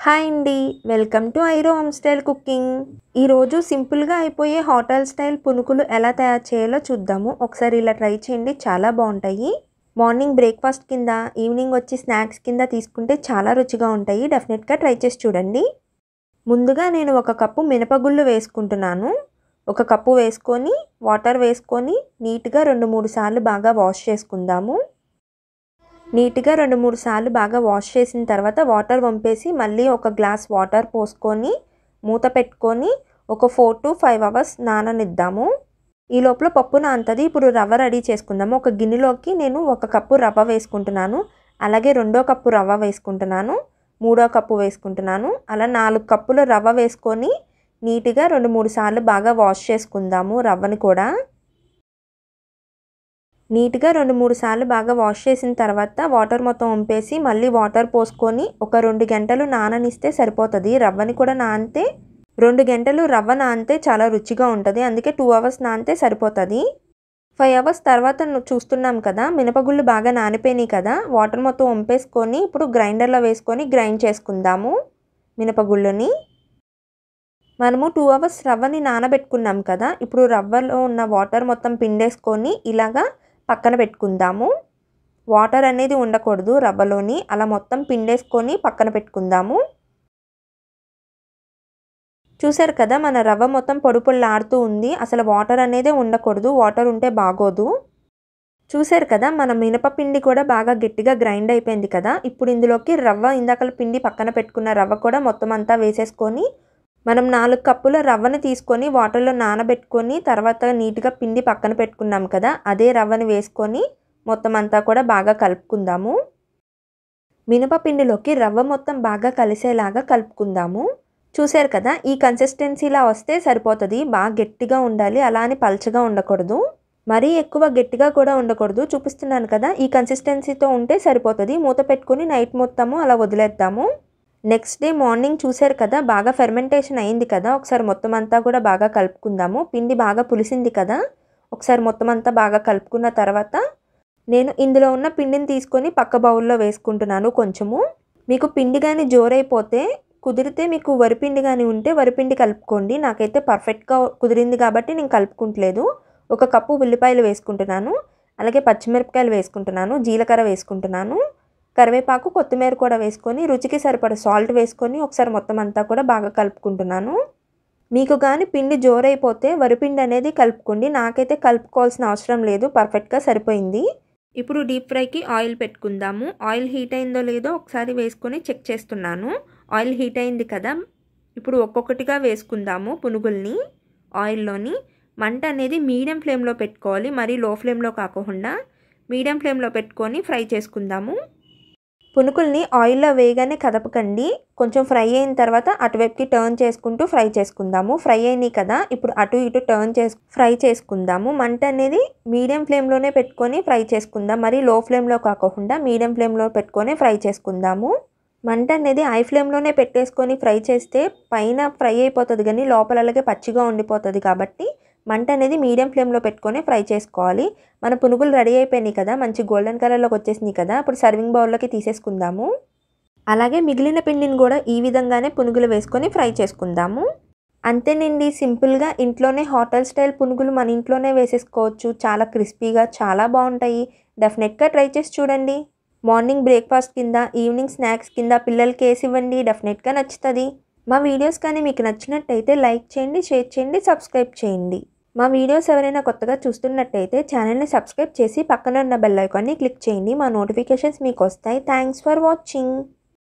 Hi అండి, welcome to ఐరో home style cooking. ఈరోజు సింపుల్గా అయిపోయే హోటల్ స్టైల్ పునుకులు ఎలా తయారు చేయాలో చూద్దాము. ఒకసారి ఇలా ట్రై చేయండి, చాలా బాగుంటాయి. మార్నింగ్ బ్రేక్ఫాస్ట్ కింద, ఈవినింగ్ వచ్చి స్నాక్స్ కింద తీసుకుంటే చాలా రుచిగా ఉంటాయి. డెఫినెట్గా ట్రై చేసి చూడండి. ముందుగా నేను 1 కప్పు మినపగుళ్ళు వేసుకుంటున్నాను. 1 కప్పు వేసుకొని వాటర్ వేసుకొని నీట్గా 2-3 సార్లు బాగా వాష్ చేసుకుందాము. నీట్గా 2-3 సార్లు బాగా వాష్ చేసిన తర్వాత వాటర్ వంపేసి మళ్ళీ 1 గ్లాస్ వాటర్ పోసుకొని మూత పెట్టుకొని ఒక 4 to 5 అవర్స్ నాననిద్దాము. ఈ లోపల పప్పు నానుతుంది. ఇప్పుడు రవ్వ రెడీ చేసుకుందాము. ఒక గిన్నెలోకి నేను 1 కప్పు రవ్వ వేసుకుంటున్నాను. అలాగే 2వ కప్పు రవ్వ వేసుకుంటున్నాను. 3వ కప్పు వేసుకుంటున్నాను. అలా 4 కప్పుల రవ్వ వేసుకొని నీట్గా 2-3 సార్లు బాగా వాష్ చేసుకుందాము. రవ్వని కూడా నీట్గా 2-3 సార్లు బాగా వాష్ చేసిన తర్వాత వాటర్ మొత్తం వంపేసి మళ్ళీ వాటర్ పోసుకొని ఒక 2 గంటలు నాననిస్తే సరిపోతుంది. రవ్వని కూడా నానితే 2 గంటలు రవ్వ నానితే చాలా రుచిగా ఉంటుంది. అందుకే 2 అవర్స్ నానితే సరిపోతుంది. 5 అవర్స్ తర్వాత చూస్తున్నాం కదా, మినపగుళ్ళు బాగా నానిపోయినాయి కదా. వాటర్ మొత్తం వంపేసుకొని ఇప్పుడు గ్రైండర్లో వేసుకొని గ్రైండ్ చేసుకుందాము మినపగుళ్ళని. మనము 2 అవర్స్ రవ్వని నానబెట్టుకున్నాం కదా. ఇప్పుడు రవ్వలో ఉన్న వాటర్ మొత్తం పిండేసుకొని ఇలాగా పక్కన పెట్టుకుందాము. వాటర్ అనేది ఉండకూడదు రవ్వలోని. అలా మొత్తం పిండేసుకొని పక్కన పెట్టుకుందాము. చూసారు కదా, మన రవ్వ మొత్తం పొడి పొడిలాడుతూ ఉంది. అసలు వాటర్ అనేది ఉండకూడదు. వాటర్ ఉంటే బాగోదు. చూసారు కదా, మన మినపపిండి కూడా బాగా గట్టిగా గ్రైండ్ అయిపోయింది కదా. ఇప్పుడు ఇందులోకి రవ్వ, ఇందాకల పిండి పక్కన పెట్టుకున్న రవ్వ కూడా మొత్తం అంతా వేసేసుకొని మనం 4 కప్పుల రవ్వని తీసుకొని వాటర్లో నానబెట్టుకొని తర్వాత నీట్గా పిండి పక్కన పెట్టుకున్నాం కదా, అదే రవ్వని వేసుకొని మొత్తం అంతా కూడా బాగా కలుపుకుందాము. మినపపిండిలోకి రవ్వ మొత్తం బాగా కలిసేలాగా కలుపుకుందాము. చూసారు కదా, ఈ కన్సిస్టెన్సీలా వస్తే సరిపోతుంది. బాగా గట్టిగా ఉండాలి, అలా అని పల్చగా ఉండకూడదు. మరీ ఎక్కువ గట్టిగా కూడా ఉండకూడదు. చూపిస్తున్నాను కదా, ఈ కన్సిస్టెన్సీతో ఉంటే సరిపోతుంది. మూత పెట్టుకొని నైట్ మొత్తము అలా వదిలేద్దాము. నెక్స్ట్ డే మార్నింగ్ చూసారు కదా, బాగా ఫెర్మెంటేషన్ అయింది కదా. ఒకసారి మొత్తం అంతా కూడా బాగా కలుపుకుందాము. పిండి బాగా పులిసింది కదా. ఒకసారి మొత్తం అంతా బాగా కలుపుకున్న తర్వాత నేను ఇందులో ఉన్న పిండిని తీసుకొని పక్క బౌల్లో వేసుకుంటున్నాను. కొంచెము మీకు పిండి కానీ జోరైపోతే కుదిరితే మీకు వరిపిండి కానీ ఉంటే వరిపిండి కలుపుకోండి. నాకైతే పర్ఫెక్ట్గా కుదిరింది కాబట్టి నేను కలుపుకుంటలేదు. 1 కప్పు ఉల్లిపాయలు వేసుకుంటున్నాను. అలాగే పచ్చిమిరపకాయలు వేసుకుంటున్నాను. జీలకర్ర వేసుకుంటున్నాను. కరివేపాకు, కొత్తిమీర కూడా వేసుకొని రుచికి సరిపడ సాల్ట్ వేసుకొని ఒకసారి మొత్తం అంతా కూడా బాగా కలుపుకుంటున్నాను. మీకు కానీ పిండి జోరైపోతే వరిపిండి అనేది కలుపుకోండి. నాకైతే కలుపుకోవాల్సిన అవసరం లేదు, పర్ఫెక్ట్గా సరిపోయింది. ఇప్పుడు డీప్ ఫ్రైకి ఆయిల్ పెట్టుకుందాము. ఆయిల్ హీట్ అయిందో లేదో ఒకసారి వేసుకొని చెక్ చేస్తున్నాను. ఆయిల్ హీట్ అయింది కదా. ఇప్పుడు ఒక్కొక్కటిగా వేసుకుందాము పునుగుల్ని ఆయిల్లోని. మంట అనేది మీడియం ఫ్లేమ్లో పెట్టుకోవాలి, మరీ లో ఫ్లేమ్లో కాకుండా మీడియం ఫ్లేమ్లో పెట్టుకొని ఫ్రై చేసుకుందాము. పునుకుల్ని ఆయిల్లో వేయగానే కదపకండి. కొంచెం ఫ్రై అయిన తర్వాత అటువైపుకి టర్న్ చేసుకుంటూ ఫ్రై చేసుకుందాము. ఫ్రై అయినాయి కదా, ఇప్పుడు అటు ఇటు టర్న్ ఫ్రై చేసుకుందాము. మంట అనేది మీడియం ఫ్లేమ్లోనే పెట్టుకొని ఫ్రై చేసుకుందాం. మరి లో ఫ్లేమ్లో కాకుండా మీడియం ఫ్లేమ్లో పెట్టుకొని ఫ్రై చేసుకుందాము. మంట అనేది హై ఫ్లేమ్లోనే పెట్టేసుకొని ఫ్రై చేస్తే పైన ఫ్రై అయిపోతుంది కానీ లోపల అలాగే పచ్చిగా ఉండిపోతుంది. కాబట్టి మంట అనేది మీడియం ఫ్లేమ్లో పెట్టుకొని ఫ్రై చేసుకోవాలి. మన పునుగులు రెడీ అయిపోయినాయి కదా, మంచి గోల్డెన్ కలర్లోకి వచ్చేసినాయి కదా. ఇప్పుడు సర్వింగ్ బౌల్లోకి తీసేసుకుందాము. అలాగే మిగిలిన పిండిని కూడా ఈ విధంగానే పునుగులు వేసుకొని ఫ్రై చేసుకుందాము. అంతేనండి, సింపుల్గా ఇంట్లోనే హోటల్ స్టైల్ పునుగులు మన ఇంట్లోనే వేసేసుకోవచ్చు. చాలా క్రిస్పీగా చాలా బాగుంటాయి. డెఫినెట్గా ట్రై చేసి చూడండి. మార్నింగ్ బ్రేక్ఫాస్ట్ కింద, ఈవినింగ్ స్నాక్స్ కింద పిల్లలకి వేసి ఇవ్వండి. డెఫినెట్గా నచ్చుతుంది. మా వీడియోస్ కానీ మీకు నచ్చినట్టయితే లైక్ చేయండి, షేర్ చేయండి, సబ్స్క్రైబ్ చేయండి. మా వీడియోస్ ఎవరైనా కొత్తగా చూస్తున్నట్టయితే ఛానల్ని సబ్స్క్రైబ్ చేసి పక్కన ఉన్న బెల్ ఐకాన్ని క్లిక్ చేయండి. మా నోటిఫికేషన్స్ మీకు వస్తాయి. Thanks for watching.